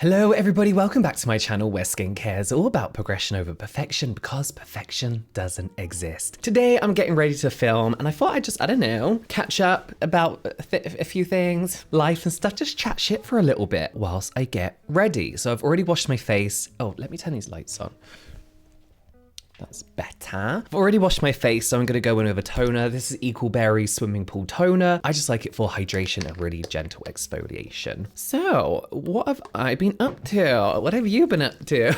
Hello everybody, welcome back to my channel where skincare is all about progression over perfection because perfection doesn't exist. Today I'm getting ready to film and I thought I'd just, I don't know, catch up about a few things, life and stuff, just chat shit for a little bit whilst I get ready. So I've already washed my face. Oh, let me turn these lights on. That's better. I've already washed my face, so I'm gonna go in with a toner. This is EQUALBERRY Swimming Pool Toner. I just like it for hydration and really gentle exfoliation. So, what have I been up to? What have you been up to?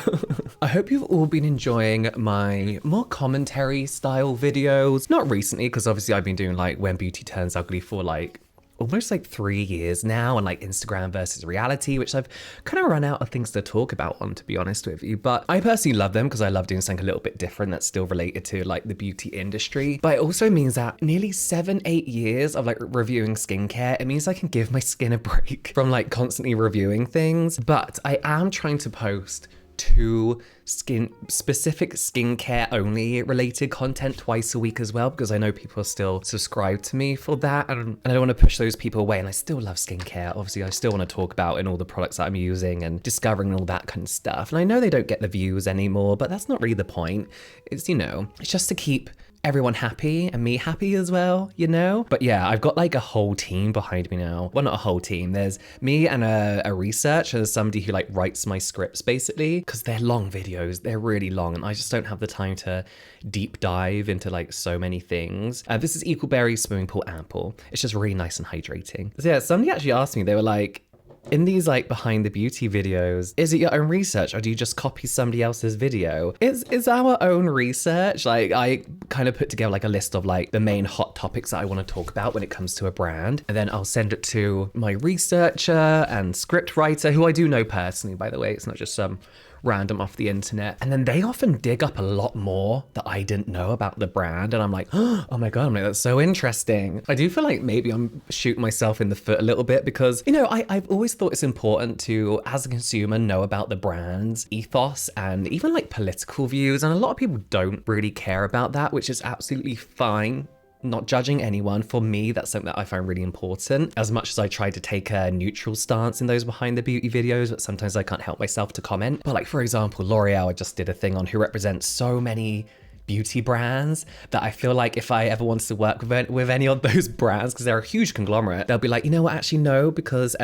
I hope you've all been enjoying my more commentary style videos. Not recently, because obviously I've been doing like When Beauty Turns Ugly for like almost like 3 years now, and like Instagram versus reality, which I've kind of run out of things to talk about on, to be honest with you. But I personally love them because I love doing something a little bit different that's still related to like the beauty industry. But it also means that nearly 7-8 years of like reviewing skincare, it means I can give my skin a break from like constantly reviewing things. But I am trying to post 2 specific skincare only related content twice a week as well, because I know people are still subscribed to me for that, and I don't want to push those people away. And I still love skincare. Obviously I still want to talk about and all the products that I'm using and discovering and all that kind of stuff. And I know they don't get the views anymore, but that's not really the point. It's, you know, it's just to keep everyone happy and me happy as well, you know? But yeah, I've got like a whole team behind me now. Well, not a whole team. There's me and a researcher. There's somebody who like writes my scripts basically, because they're long videos. They're really long and I just don't have the time to deep dive into like so many things. This is EQUALBERRY Swimming Pool Ampoule. It's just really nice and hydrating. So yeah, somebody actually asked me, they were like, in these like behind the beauty videos, is it your own research or do you just copy somebody else's video? It's our own research. Like I kind of put together like a list of like the main hot topics that I want to talk about when it comes to a brand. And then I'll send it to my researcher and script writer, who I do know personally, by the way. It's not just some random off the internet. And then they often dig up a lot more that I didn't know about the brand. And I'm like, oh my God, I'm like, that's so interesting. I do feel like maybe I'm shooting myself in the foot a little bit because, you know, I've always thought it's important to, as a consumer, know about the brand's ethos and even like political views. And a lot of people don't really care about that, which is absolutely fine. Not judging anyone. For me, that's something that I find really important. As much as I try to take a neutral stance in those behind the beauty videos, but sometimes I can't help myself to comment. But like, for example, L'Oreal, I just did a thing on who represents so many beauty brands that I feel like if I ever wanted to work with any of those brands, because they're a huge conglomerate, they'll be like, you know what, actually no, because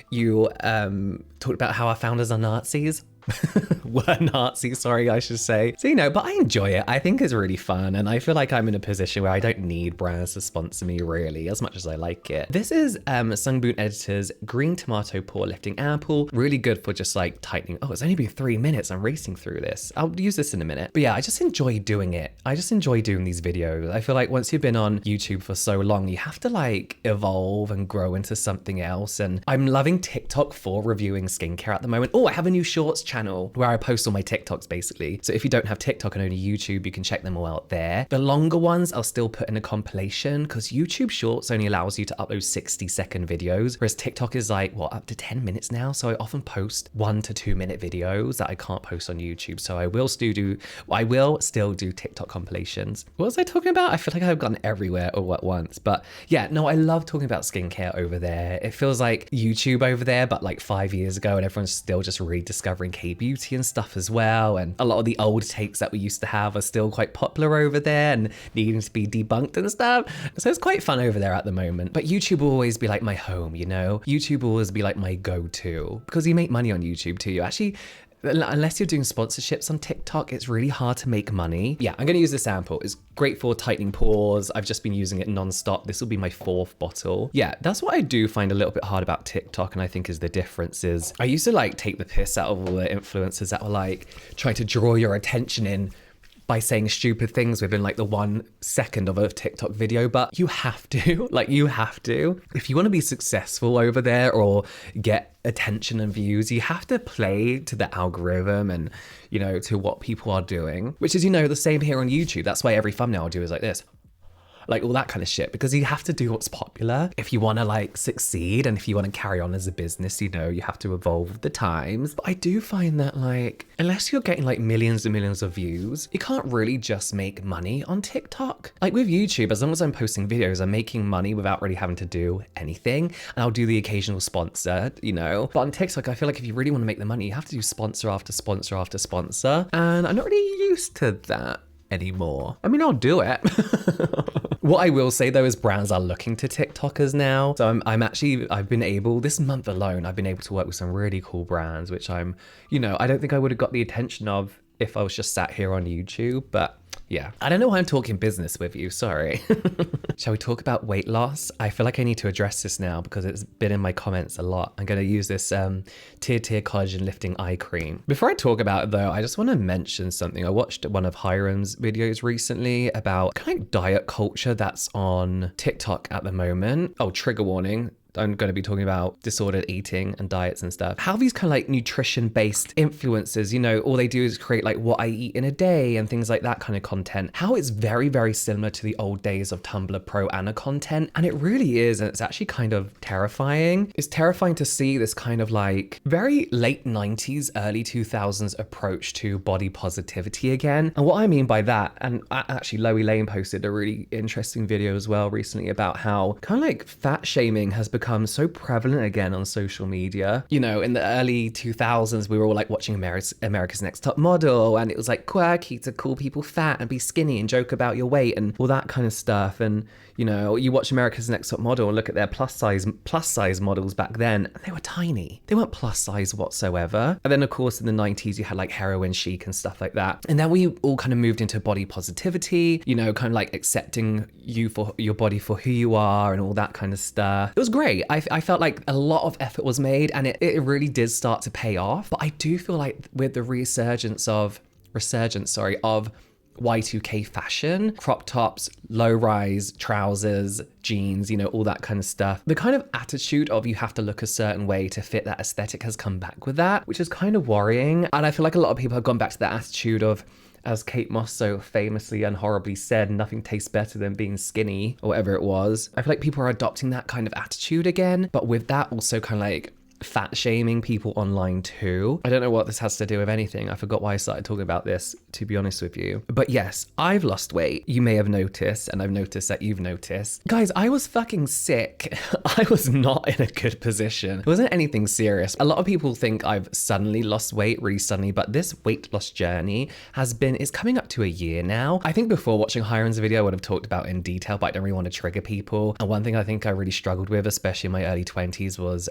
you talked about how our founders are Nazis. Were Nazis, sorry, I should say. So, you know, but I enjoy it. I think it's really fun. And I feel like I'm in a position where I don't need brands to sponsor me really, as much as I like it. This is SUNGBOON Editor's Green Tomato Pore Lifting Ampoule. Really good for just like tightening. Oh, it's only been 3 minutes. I'm racing through this. I'll use this in a minute. But yeah, I just enjoy doing it. I just enjoy doing these videos. I feel like once you've been on YouTube for so long, you have to like evolve and grow into something else. And I'm loving TikTok for reviewing skincare at the moment. Oh, I have a new shorts channel where I post all my TikToks basically. So if you don't have TikTok and only YouTube, you can check them all out there. The longer ones I'll still put in a compilation because YouTube Shorts only allows you to upload 60-second videos, whereas TikTok is like, what, up to 10 minutes now? So I often post 1 to 2 minute videos that I can't post on YouTube. So I will still do TikTok compilations. What was I talking about? I feel like I've gone everywhere all at once. But yeah, no, I love talking about skincare over there. It feels like YouTube over there, but like 5 years ago, and everyone's still just rediscovering K-beauty and stuff as well. And a lot of the old takes that we used to have are still quite popular over there and needing to be debunked and stuff. So it's quite fun over there at the moment. But YouTube will always be like my home, you know? YouTube will always be like my go-to because you make money on YouTube too. You actually, unless you're doing sponsorships on TikTok, it's really hard to make money. Yeah, I'm gonna use this sample. It's great for tightening pores. I've just been using it non-stop. This will be my 4th bottle. Yeah, that's what I do find a little bit hard about TikTok, and I think is the difference is I used to like take the piss out of all the influencers that were like trying to draw your attention in by saying stupid things within like the 1 second of a TikTok video, but you have to, like you have to. If you want to be successful over there or get attention and views, you have to play to the algorithm and, you know, to what people are doing, which is, you know, the same here on YouTube. That's why every thumbnail I do is like this. like all that kind of shit, because you have to do what's popular if you want to like succeed, and if you want to carry on as a business, you know, you have to evolve with the times. But I do find that like, unless you're getting like millions and millions of views, you can't really just make money on TikTok. Like with YouTube, as long as I'm posting videos, I'm making money without really having to do anything, and I'll do the occasional sponsor, you know. But on TikTok, I feel like if you really want to make the money, you have to do sponsor after sponsor after sponsor, and I'm not really used to that anymore. I mean, I'll do it. What I will say though is brands are looking to TikTokers now. So I've been able, this month alone, I've been able to work with some really cool brands, which I'm, you know, I don't think I would have got the attention of if I was just sat here on YouTube, but yeah. I don't know why I'm talking business with you, sorry. Shall we talk about weight loss? I feel like I need to address this now because it's been in my comments a lot. I'm gonna use this TIRTIR Collagen Lifting Eye Cream. Before I talk about it though, I just wanna mention something. I watched one of Hiram's videos recently about kind of diet culture that's on TikTok at the moment. Oh, trigger warning. I'm going to be talking about disordered eating and diets and stuff. How these kind of like nutrition-based influencers, you know, all they do is create like what I eat in a day and things like that kind of content. How it's very, very similar to the old days of Tumblr Pro Anna content. And it really is. And it's actually kind of terrifying. It's terrifying to see this kind of like very late 90s, early 2000s approach to body positivity again. And what I mean by that, and actually Loey Lane posted a really interesting video as well recently about how kind of like fat shaming has become so prevalent again on social media. You know, in the early 2000s, we were all like watching America's Next Top Model, and it was like quirky to call people fat and be skinny and joke about your weight and all that kind of stuff. And you know, you watch America's Next Top Model and look at their plus size models back then, and they were tiny. They weren't plus size whatsoever. And then of course in the 90s you had like heroin chic and stuff like that. And then we all kind of moved into body positivity, you know, kind of like accepting you for your body for who you are and all that kind of stuff. It was great. I felt like a lot of effort was made, and it really did start to pay off. But I do feel like with the resurgence of Y2K fashion, crop tops, low rise trousers, jeans, you know, all that kind of stuff, the kind of attitude of you have to look a certain way to fit that aesthetic has come back with that, which is kind of worrying. And I feel like a lot of people have gone back to that attitude of, as Kate Moss so famously and horribly said, nothing tastes better than being skinny, or whatever it was. I feel like people are adopting that kind of attitude again, but with that also kind of like fat shaming people online too. I don't know what this has to do with anything. I forgot why I started talking about this, to be honest with you. But yes, I've lost weight. You may have noticed, and I've noticed that you've noticed. Guys, I was fucking sick. I was not in a good position. It wasn't anything serious. A lot of people think I've suddenly lost weight, really suddenly, but this weight loss journey is coming up to a year now. I think before watching Hiram's video, I would have talked about it in detail, but I don't really want to trigger people. And one thing I think I really struggled with, especially in my early 20s, was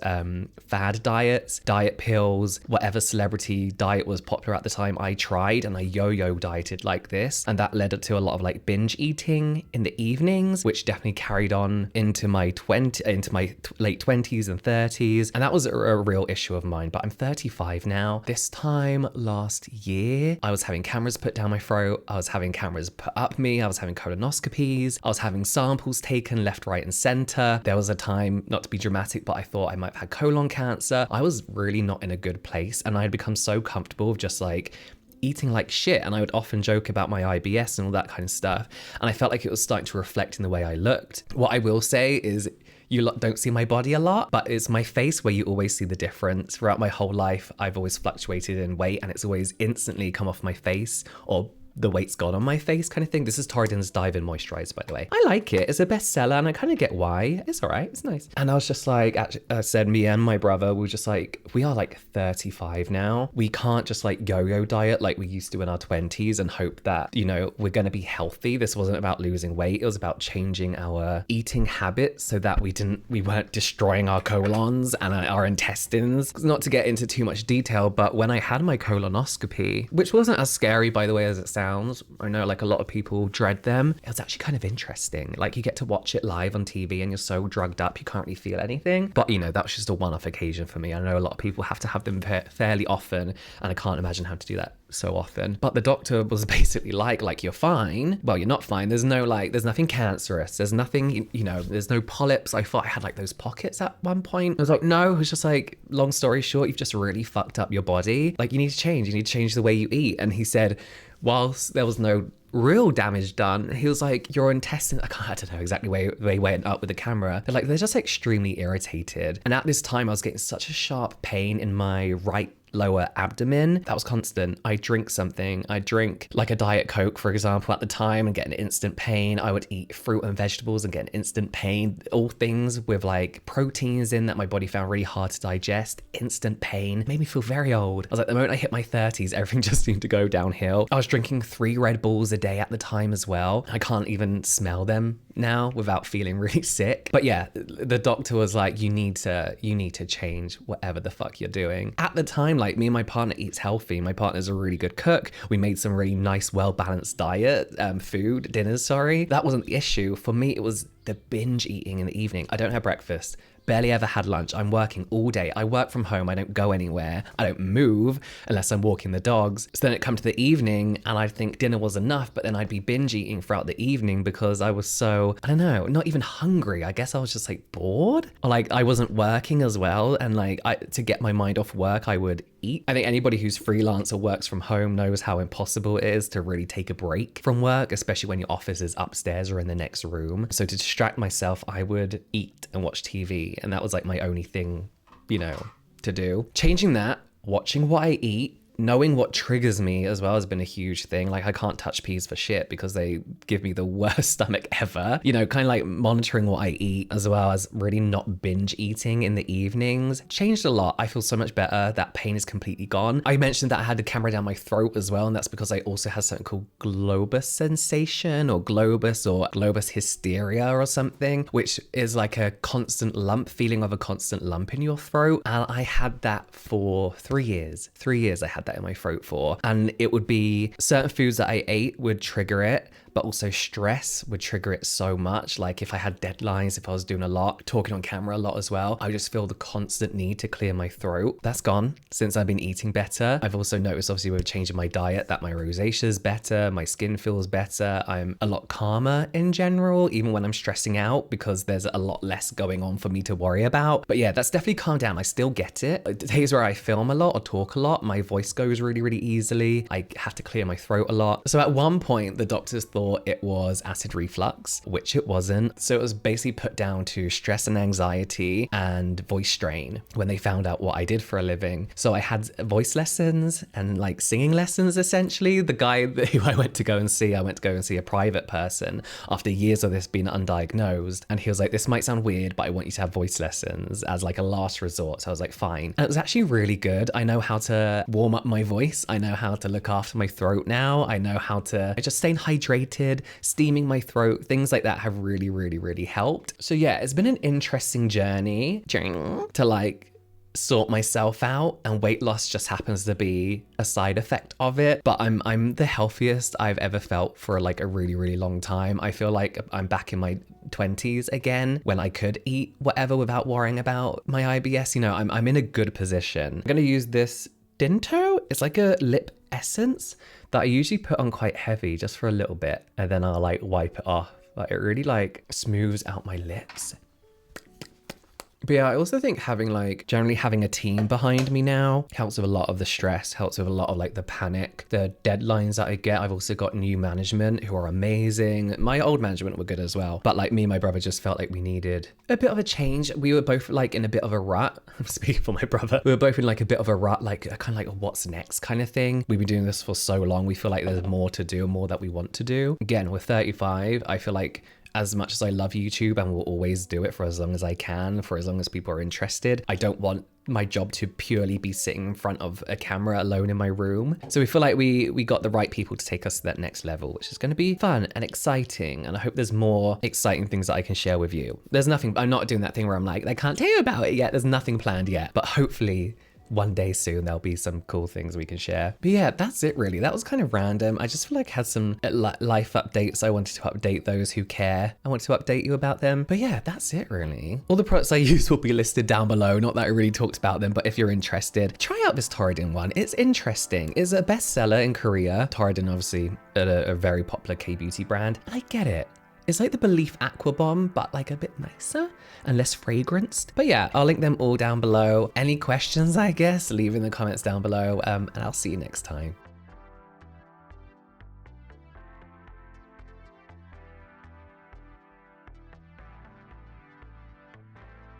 fad diets, diet pills, whatever celebrity diet was popular at the time I tried, and I yo-yo dieted like this, and that led to a lot of like binge eating in the evenings, which definitely carried on into my late 20s and 30s, and that was a real issue of mine. But I'm 35 now. This time last year, I was having cameras put down my throat, I was having cameras put up me, I was having colonoscopies, I was having samples taken left, right, and center. There was a time, not to be dramatic, but I thought I might have had colon cancer. I was really not in a good place, and I had become so comfortable with just like eating like shit, and I would often joke about my IBS and all that kind of stuff, and I felt like it was starting to reflect in the way I looked. What I will say is, you lot don't see my body a lot, but it's my face where you always see the difference. Throughout my whole life, I've always fluctuated in weight, and it's always instantly come off my face, or the weight's gone on my face kind of thing. This is Torriden's Dive-In Moisturizer, by the way. I like it. It's a bestseller, and I kind of get why. It's all right. It's nice. And I was just like, I said, me and my brother, we were just like, we are like 35 now. We can't just like yo-yo diet like we used to in our 20s and hope that, you know, we're going to be healthy. This wasn't about losing weight. It was about changing our eating habits so that we weren't destroying our colons and our intestines. Not to get into too much detail, but when I had my colonoscopy, which wasn't as scary, by the way, as it sounds, I know like a lot of people dread them. It was actually kind of interesting. Like you get to watch it live on TV and you're so drugged up you can't really feel anything. But you know, that was just a one-off occasion for me. I know a lot of people have to have them fairly often, and I can't imagine how to do that so often. But the doctor was basically like you're fine. Well, you're not fine. There's nothing cancerous. There's nothing, you know, there's no polyps. I thought I had like those pockets at one point. I was like, no. It was just like, long story short, you've just really fucked up your body. Like you need to change the way you eat. And he said, whilst there was no real damage done. He was like, your intestines, I don't know exactly where they went up with the camera. They're like, they're just extremely irritated. And at this time I was getting such a sharp pain in my right lower abdomen that was constant. I drink something, I drink like a Diet Coke, for example, at the time, and get an instant pain. I would eat fruit and vegetables and get an instant pain. All things with like proteins in that my body found really hard to digest. Instant pain. Made me feel very old. I was like, the moment I hit my 30s, everything just seemed to go downhill. I was drinking 3 Red Bulls a day at the time as well. I can't even smell them now without feeling really sick. But yeah, the doctor was like, you need to change whatever the fuck you're doing. At the time, like, me and my partner eats healthy. My partner's a really good cook. We made some really nice, well-balanced dinners, sorry. That wasn't the issue. For me, it was the binge eating in the evening. I don't have breakfast. Barely ever had lunch. I'm working all day. I work from home. I don't go anywhere. I don't move unless I'm walking the dogs. So then it come to the evening and I'd think dinner was enough, but then I'd be binge eating throughout the evening because I was so, I don't know, not even hungry. I guess I was just like bored, or like I wasn't working as well. And like to get my mind off work, I would eat. I think anybody who's freelance or works from home knows how impossible it is to really take a break from work, especially when your office is upstairs or in the next room. So to distract myself, I would eat and watch TV. And that was like my only thing, you know, to do. Changing that, watching what I eat, knowing what triggers me as well has been a huge thing. Like I can't touch peas for shit because they give me the worst stomach ever. You know, kind of like monitoring what I eat as well as really not binge eating in the evenings. Changed a lot. I feel so much better. That pain is completely gone. I mentioned that I had the camera down my throat as well, and that's because I also had something called globus sensation or globus hysteria or something, which is like a constant lump, feeling of a constant lump in your throat. And I had that for 3 years. 3 years I had that in my throat for, and it would be certain foods that I ate would trigger it, but also stress would trigger it so much. Like if I had deadlines, if I was doing a lot, talking on camera a lot as well, I just feel the constant need to clear my throat. That's gone since I've been eating better. I've also noticed, obviously with changing my diet, that my rosacea is better, my skin feels better, I'm a lot calmer in general, even when I'm stressing out, because there's a lot less going on for me to worry about. But yeah, that's definitely calmed down. I still get it. The days where I film a lot or talk a lot, my voice goes really, really easily. I have to clear my throat a lot. So at one point, the doctors thought it was acid reflux, which it wasn't. So it was basically put down to stress and anxiety and voice strain when they found out what I did for a living. So I had voice lessons and like singing lessons essentially. The guy who I went to go and see a private person after years of this being undiagnosed. And he was like, this might sound weird, but I want you to have voice lessons as like a last resort. So I was like, fine. And it was actually really good. I know how to warm up my voice. I know how to look after my throat now. I know how to just stay hydrated, steaming my throat, things like that have really, really, really helped. So yeah, it's been an interesting journey to like sort myself out, and weight loss just happens to be a side effect of it. But I'm the healthiest I've ever felt for like a really, really long time. I feel like I'm back in my 20s again when I could eat whatever without worrying about my IBS. You know, I'm in a good position. I'm gonna use this Dinto. It's like a lip essence that I usually put on quite heavy just for a little bit, and then I'll like wipe it off. Like it really like smooths out my lips. But yeah, I also think generally having a team behind me now helps with a lot of the stress, helps with a lot of like the panic, the deadlines that I get. I've also got new management who are amazing. My old management were good as well. But like me and my brother just felt like we needed a bit of a change. We were both like in a bit of a rut. I'm speaking for my brother. We were both in like a bit of a rut, like a kind of like a what's next kind of thing. We've been doing this for so long. We feel like there's more to do, more that we want to do. Again, we're 35. I feel like as much as I love YouTube and will always do it for as long as I can, for as long as people are interested, I don't want my job to purely be sitting in front of a camera alone in my room. So we feel like we got the right people to take us to that next level, which is going to be fun and exciting. And I hope there's more exciting things that I can share with you. There's nothing, I'm not doing that thing where I'm like, I can't tell you about it yet. There's nothing planned yet, but hopefully one day soon there'll be some cool things we can share. But yeah, that's it really. That was kind of random. I just feel like I had some life updates. I wanted to update those who care. I wanted to update you about them. But yeah, that's it really. All the products I use will be listed down below. Not that I really talked about them, but if you're interested, try out this Torriden one. It's interesting. It's a bestseller in Korea. Torriden obviously a very popular K-beauty brand. And I get it. It's like the Belief Aqua Bomb, but like a bit nicer and less fragranced. But yeah, I'll link them all down below. Any questions, I guess, leave in the comments down below, and I'll see you next time.